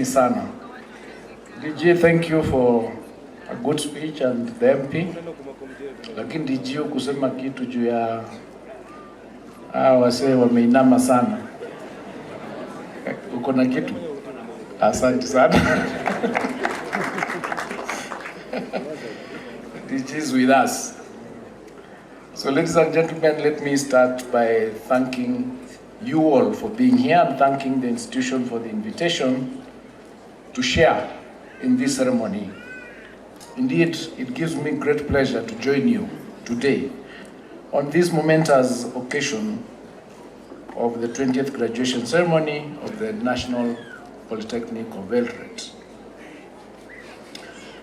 asanteni sana. DG, thank you for a good speech and the MP. Lakini DG kusema kitu juu ya wasee wameinama sana. Uko na kitu? Asante sana. DG is with us. So ladies and gentlemen, let me start by thanking you all for being here and thanking the institution for the invitation to share in this ceremony. Indeed, it gives me great pleasure to join you today on this momentous occasion of the 20th graduation ceremony of the National Polytechnic of Eldoret.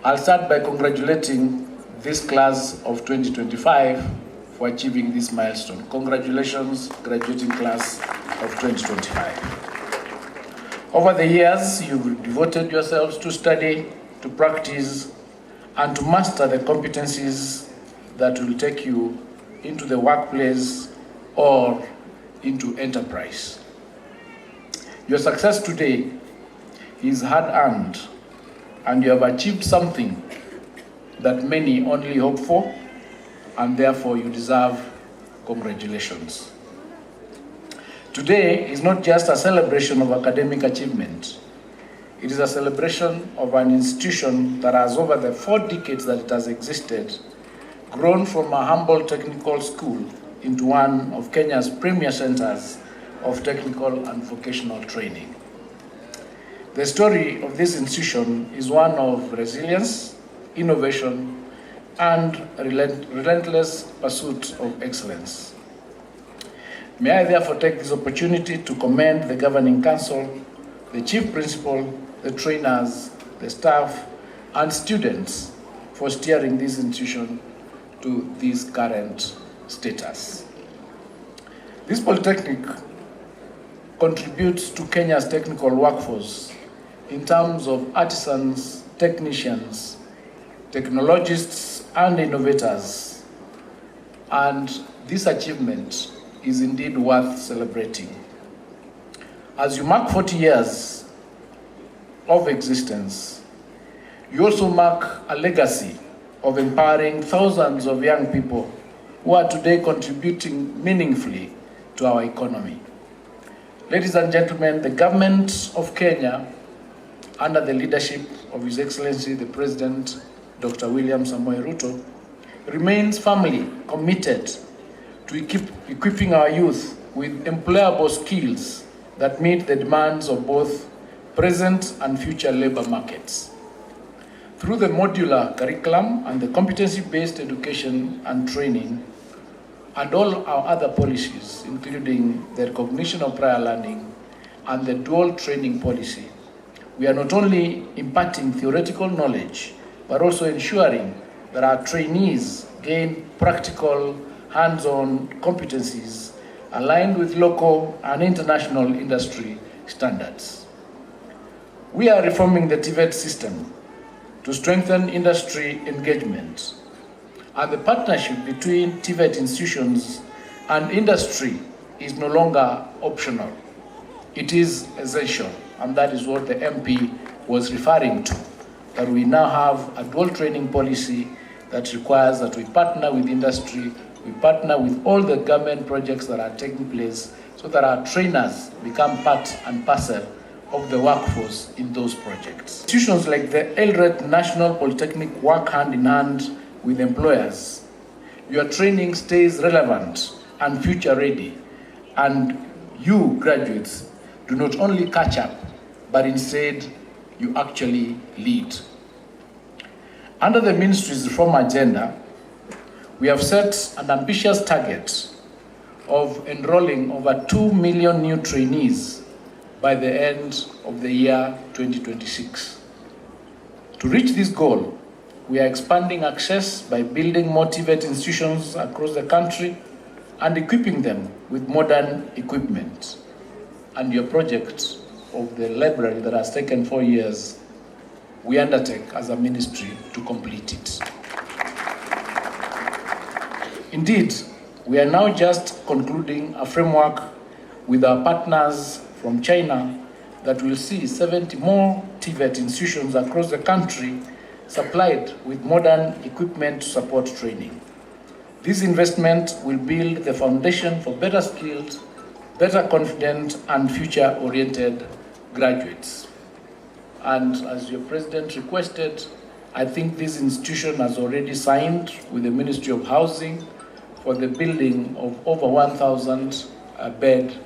I'll start by congratulating this class of 2025 for achieving this milestone. Congratulations, graduating class of 2025. Over the years, you've devoted yourselves to study, to practice, and to master the competencies that will take you into the workplace or into enterprise. Your success today is hard-earned, and you have achieved something that many only hope for, and therefore you deserve congratulations. Today is not just a celebration of academic achievement. It is a celebration of an institution that has, over the 4 decades that it has existed, grown from a humble technical school into one of Kenya's premier centers of technical and vocational training. The story of this institution is one of resilience, innovation, and relentless pursuit of excellence. May I therefore take this opportunity to commend the Governing Council, the Chief Principal, the trainers, the staff, and students for steering this institution to this current status. This polytechnic contributes to Kenya's technical workforce in terms of artisans, technicians, technologists, and innovators, and this achievement is indeed worth celebrating. As you mark 40 years of existence, you also mark a legacy of empowering thousands of young people who are today contributing meaningfully to our economy. Ladies and gentlemen, the government of Kenya, under the leadership of His Excellency the President, Dr. William Samoei Ruto, remains firmly committed to equipping our youth with employable skills that meet the demands of both present and future labor markets. Through the modular curriculum and the competency-based education and training, and all our other policies, including the recognition of prior learning and the dual training policy, we are not only imparting theoretical knowledge, but also ensuring that our trainees gain practical, hands-on competencies aligned with local and international industry standards. We are reforming the TVET system to strengthen industry engagement, and the partnership between TVET institutions and industry is no longer optional. It is essential, and that is what the MP was referring to, that we now have a dual training policy that requires that we partner with industry, we partner with all the government projects that are taking place so that our trainers become part and parcel of the workforce in those projects. Institutions like the Eldoret National Polytechnic work hand in hand with employers. Your training stays relevant and future ready, and you graduates do not only catch up, but instead you actually lead. Under the ministry's reform agenda, we have set an ambitious target of enrolling over 2 million new trainees by the end of the year 2026. To reach this goal, we are expanding access by building more TVET institutions across the country and equipping them with modern equipment. And your project of the library that has taken 4 years, we undertake as a ministry to complete it. Indeed, we are now just concluding a framework with our partners from China that will see 70 more TVET institutions across the country supplied with modern equipment to support training. This investment will build the foundation for better skilled, better confident, and future-oriented graduates. And as your president requested, I think this institution has already signed with the Ministry of Housing for the building of over 1,000 bed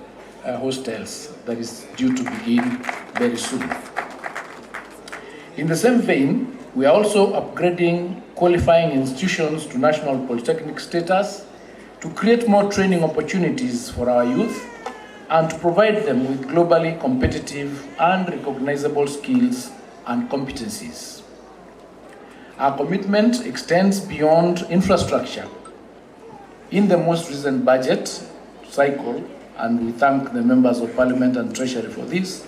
hostels that is due to begin very soon. In the same vein, we are also upgrading qualifying institutions to national polytechnic status to create more training opportunities for our youth and to provide them with globally competitive and recognizable skills and competencies. Our commitment extends beyond infrastructure. In the most recent budget cycle, and we thank the members of Parliament and Treasury for this,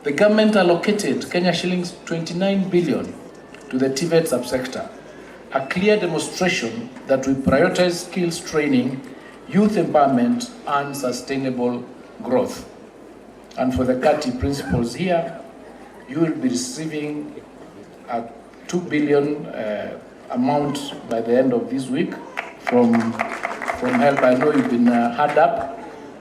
the government allocated Kenya shillings 29 billion to the TVET subsector, a clear demonstration that we prioritize skills training, youth empowerment, and sustainable growth. And for the CATI principals here, you will be receiving a 2 billion amount by the end of this week from help. I know you've been hard up.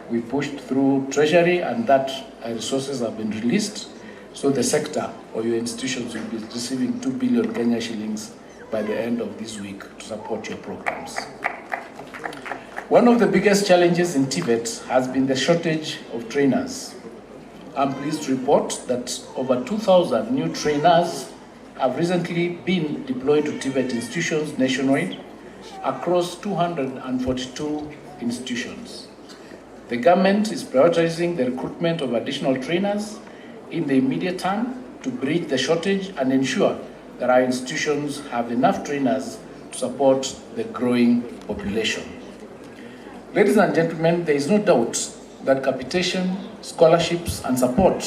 We pushed through Treasury and that resources have been released. So the sector or your institutions will be receiving 2 billion Kenya shillings by the end of this week to support your programs. One of the biggest challenges in TVET has been the shortage of trainers. I'm pleased to report that over 2,000 new trainers have recently been deployed to TVET institutions nationwide across 242 institutions. The government is prioritizing the recruitment of additional trainers in the immediate term to bridge the shortage and ensure that our institutions have enough trainers to support the growing population. Ladies and gentlemen, there is no doubt that capitation, scholarships, and support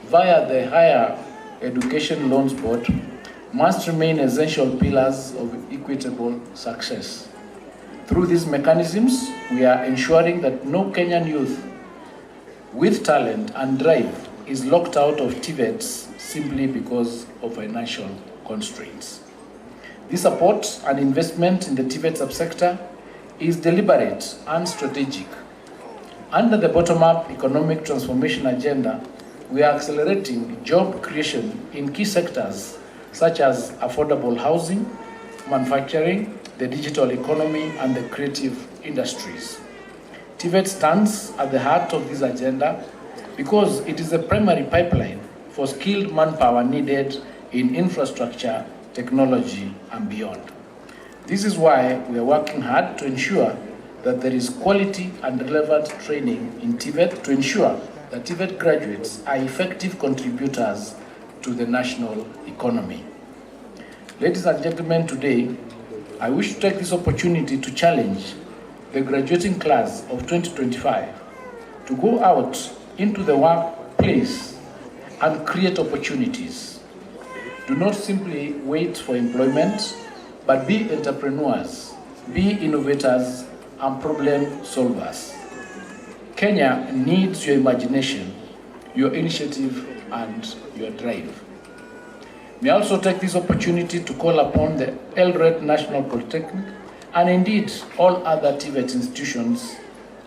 via the Higher Education Loans Board must remain essential pillars of equitable success. Through these mechanisms, we are ensuring that no Kenyan youth with talent and drive is locked out of TVETs simply because of financial constraints. This support and investment in the TVET subsector is deliberate and strategic. Under the bottom-up economic transformation agenda, we are accelerating job creation in key sectors such as affordable housing, manufacturing, the digital economy, and the creative industries. TVET stands at the heart of this agenda because it is a primary pipeline for skilled manpower needed in infrastructure, technology, and beyond. This is why we are working hard to ensure that there is quality and relevant training in TVET to ensure that TVET graduates are effective contributors to the national economy. Ladies and gentlemen, today, I wish to take this opportunity to challenge the graduating class of 2025 to go out into the workplace and create opportunities. Do not simply wait for employment, but be entrepreneurs, be innovators, and problem solvers. Kenya needs your imagination, your initiative, and your drive. May I also take this opportunity to call upon the Eldoret National Polytechnic and indeed all other TVET institutions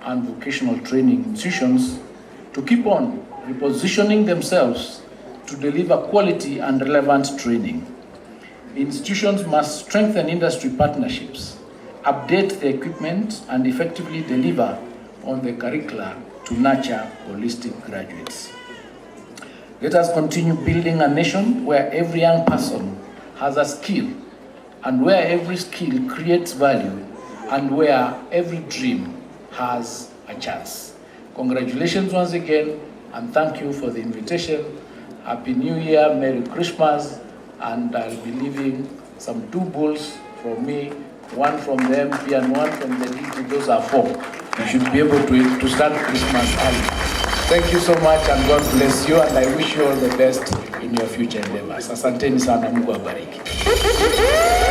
and vocational training institutions to keep on repositioning themselves to deliver quality and relevant training. Institutions must strengthen industry partnerships, update the equipment, and effectively deliver on the curricula to nurture holistic graduates. Let us continue building a nation where every young person has a skill and where every skill creates value and where every dream has a chance. Congratulations once again and thank you for the invitation. Happy New Year, Merry Christmas, and I'll be leaving some 2 bulls from me, one from the MP and one from the DT. Those are 4. You should be able to start Christmas early. Thank you so much and God bless you and I wish you all the best in your future endeavors. Asanteni sana, Mungu awabariki.